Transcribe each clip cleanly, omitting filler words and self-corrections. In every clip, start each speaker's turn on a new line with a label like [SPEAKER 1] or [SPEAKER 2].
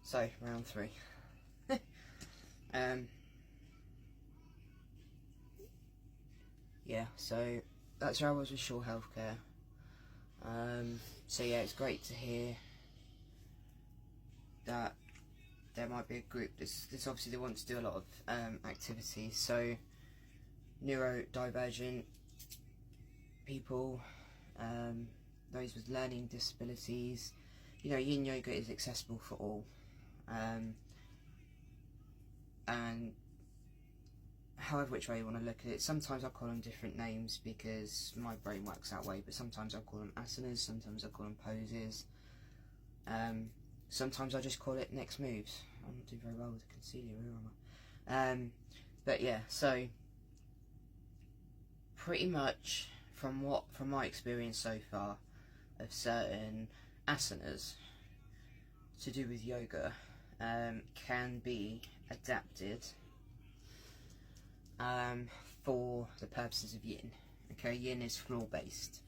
[SPEAKER 1] So, round 3. Yeah, so that's where I was with Shaw Healthcare. So yeah, it's great to hear that there might be a group that's obviously they want to do a lot of activities. So neurodivergent people, those with learning disabilities. You know, Yin Yoga is accessible for all, and however which way you want to look at it. Sometimes I call them different names because my brain works that way, but sometimes I call them asanas, sometimes I call them poses, sometimes I just call it next moves. I'm not doing very well with the concealer, where am I? But yeah, so pretty much from my experience so far of certain asanas to do with yoga, can be adapted for the purposes of yin. Okay, yin is floor based,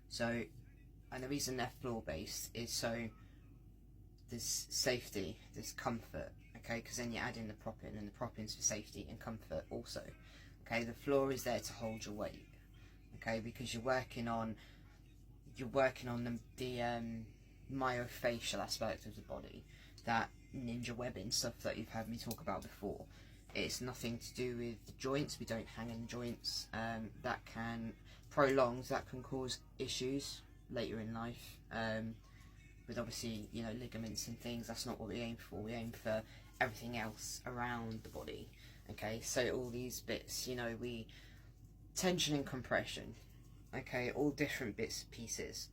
[SPEAKER 1] so, and the reason they're floor based is so there's safety, there's comfort, okay, because then you add in the propping, and the propping's for safety and comfort also. Okay, the floor is there to hold your weight, okay, because you're working on the myofascial aspect of the body, that ninja webbing stuff that you've had me talk about before. It's nothing to do with the joints. We don't hang in the joints. That can that can cause issues later in life, with obviously, you know, ligaments and things. That's not what we aim for. We aim for everything else around the body. Okay, so all these bits, you know, we tension and compression. Okay, all different bits and pieces.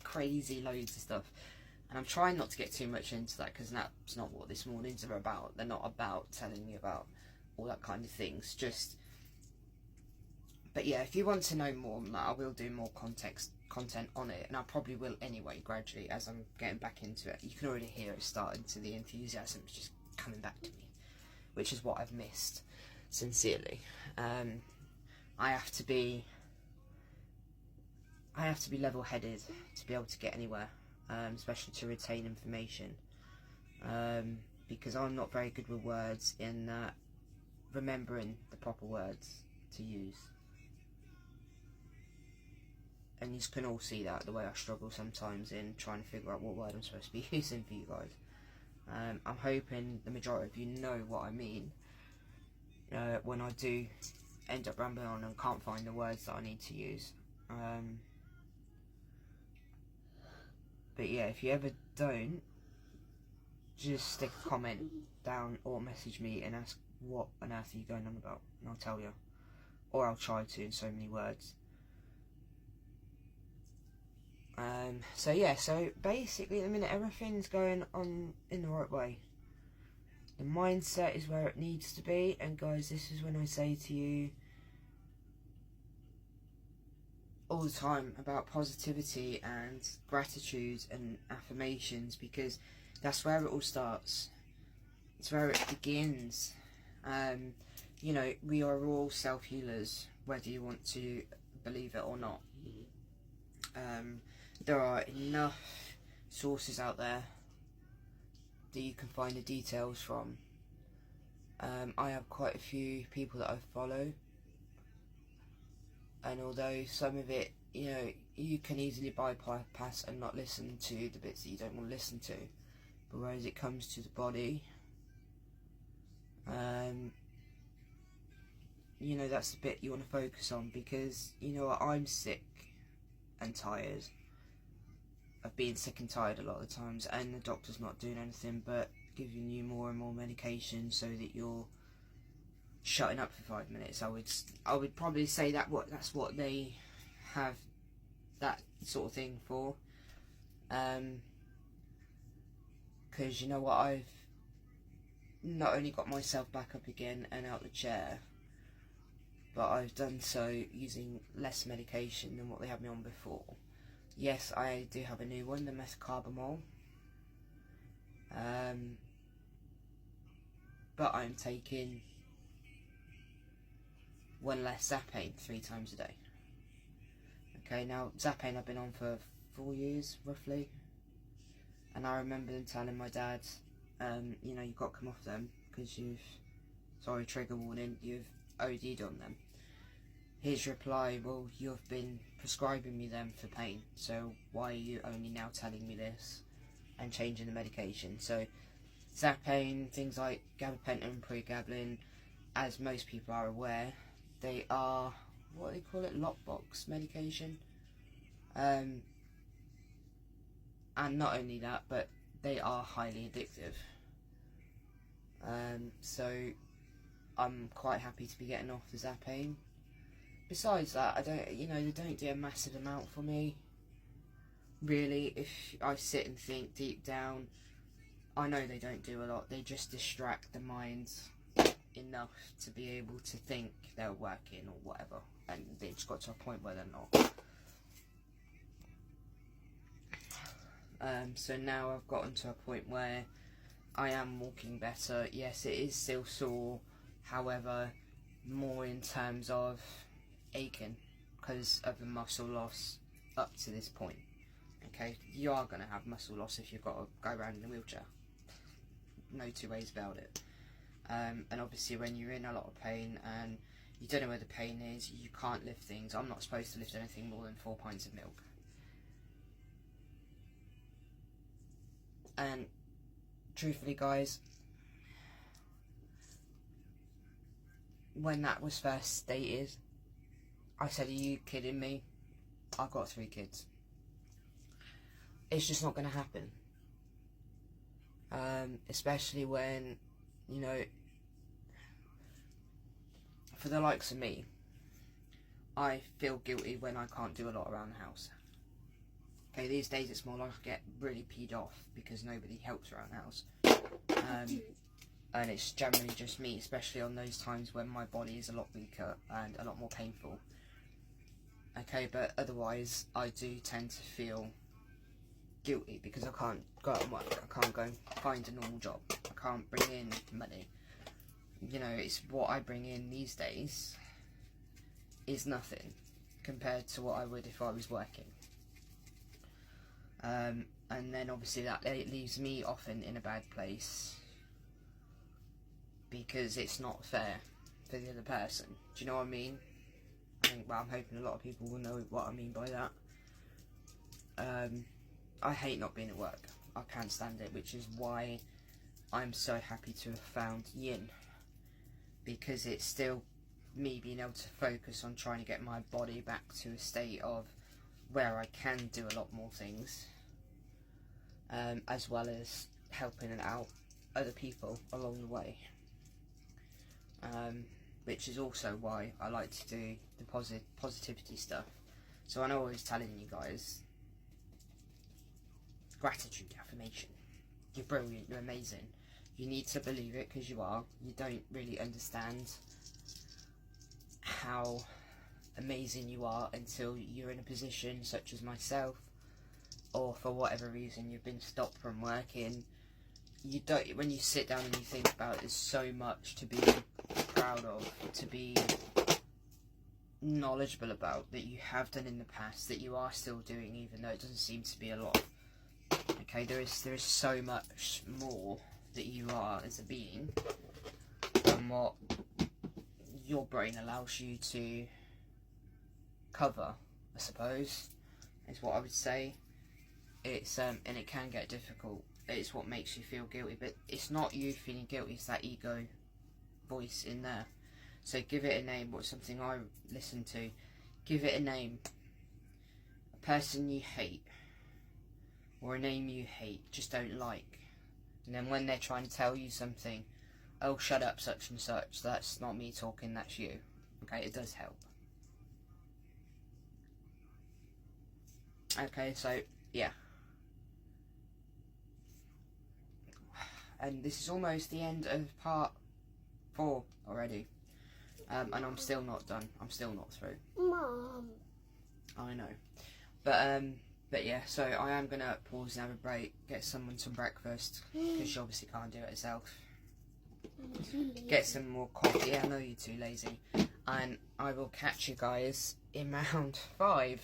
[SPEAKER 1] Crazy loads of stuff. And I'm trying not to get too much into that because that's not what this mornings are about. They're not about telling you about all that kind of things. But yeah, if you want to know more on that, I will do more content on it, and I probably will anyway, gradually, as I'm getting back into it. You can already hear it starting to, the enthusiasm is just coming back to me, which is what I've missed, sincerely. I have to be level-headed to be able to get anywhere. Especially to retain information, because I'm not very good with words, in remembering the proper words to use, and you can all see that, the way I struggle sometimes in trying to figure out what word I'm supposed to be using for you guys. I'm hoping the majority of you know what I mean when I do end up rambling on and can't find the words that I need to use. But yeah, if you ever don't, just stick a comment down or message me and ask what on earth are you going on about, and I'll tell you, or I'll try to in so many words. So yeah, so basically at the minute everything's going on in the right way. The mindset is where it needs to be, and guys, this is when I say to you all the time about positivity and gratitude and affirmations, because that's where it all starts. It's where it begins. You know, we are all self-healers, whether you want to believe it or not. There are enough sources out there that you can find the details from. I have quite a few people that I follow, and although some of it, you know, you can easily bypass and not listen to the bits that you don't want to listen to, but whereas it comes to the body, you know, that's the bit you want to focus on, because, you know, I'm sick and tired of being sick and tired a lot of the times, and the doctor's not doing anything but giving you more and more medication so that you're shutting up for 5 minutes. I would probably say that's what they have that sort of thing for, because you know what, I've not only got myself back up again and out the chair, but I've done so using less medication than what they had me on before. Yes, I do have a new one, the methocarbamol, but I'm taking one less Zapane 3 times a day. Okay, now Zapane I've been on for 4 years roughly, And I remember them telling my dad, you know, you've got to come off them because you've, sorry, trigger warning, you've OD'd on them. His reply, well, you've been prescribing me them for pain, so why are you only now telling me this and changing the medication? So Zapane, things like gabapentin and pregabalin, as most people are aware, they are, what do they call it, lockbox medication. And not only that, but they are highly addictive. So I'm quite happy to be getting off the Zapane. Besides that, I don't, you know, they don't do a massive amount for me. Really, if I sit and think deep down, I know they don't do a lot. They just distract the mind enough to be able to think they're working or whatever, and they just got to a point where they're not. So now I've gotten to a point where I am walking better. Yes, it is still sore, however, more in terms of aching because of the muscle loss up to this point. Okay, you are going to have muscle loss if you've got to go around in a wheelchair. No two ways about it. And obviously when you're in a lot of pain and you don't know where the pain is, you can't lift things. I'm not supposed to lift anything more than 4 pints of milk. And truthfully, guys, when that was first stated, I said, are you kidding me? I've got 3 kids. It's just not going to happen. Especially when, you know, for the likes of me, I feel guilty when I can't do a lot around the house. Okay, these days it's more like I get really peed off because nobody helps around the house. And it's generally just me, especially on those times when my body is a lot weaker and a lot more painful. Okay, but otherwise I do tend to feel guilty because I can't go out and work. I can't go and find a normal job. I can't bring in money. You know, it's what I bring in these days is nothing compared to what I would if I was working. And then obviously that leaves me often in a bad place because it's not fair for the other person. Do you know what I mean? Well, I'm hoping a lot of people will know what I mean by that. I hate not being at work. I can't stand it, which is why I'm so happy to have found Yin, because it's still me being able to focus on trying to get my body back to a state of where I can do a lot more things, as well as helping out other people along the way, which is also why I like to do the positivity stuff. So I know I was telling you guys, gratitude affirmation. You're brilliant, you're amazing. You need to believe it because you are. You don't really understand how amazing you are until you're in a position such as myself, or for whatever reason you've been stopped from working. You don't, when you sit down and you think about it, there's so much to be proud of, to be knowledgeable about, that you have done in the past, that you are still doing, even though it doesn't seem to be a lot. Okay, there is so much more that you are as a being than what your brain allows you to cover, I suppose, is what I would say. It's and it can get difficult. It's what makes you feel guilty, but it's not you feeling guilty, it's that ego voice in there. So give it a name. What's something I listen to? Give it a name. A person you hate, or a name you hate, just don't like. And then when they're trying to tell you something, oh, shut up, such and such, that's not me talking, that's you. Okay, it does help. Okay, so, yeah. And this is almost the end of part 4 already. And I'm still not done. I'm still not through.
[SPEAKER 2] Mom.
[SPEAKER 1] I know. But yeah, so I am going to pause and have a break, get someone some breakfast, because she obviously can't do it herself. Get some more coffee. I know you're too lazy. And I will catch you guys in round 5.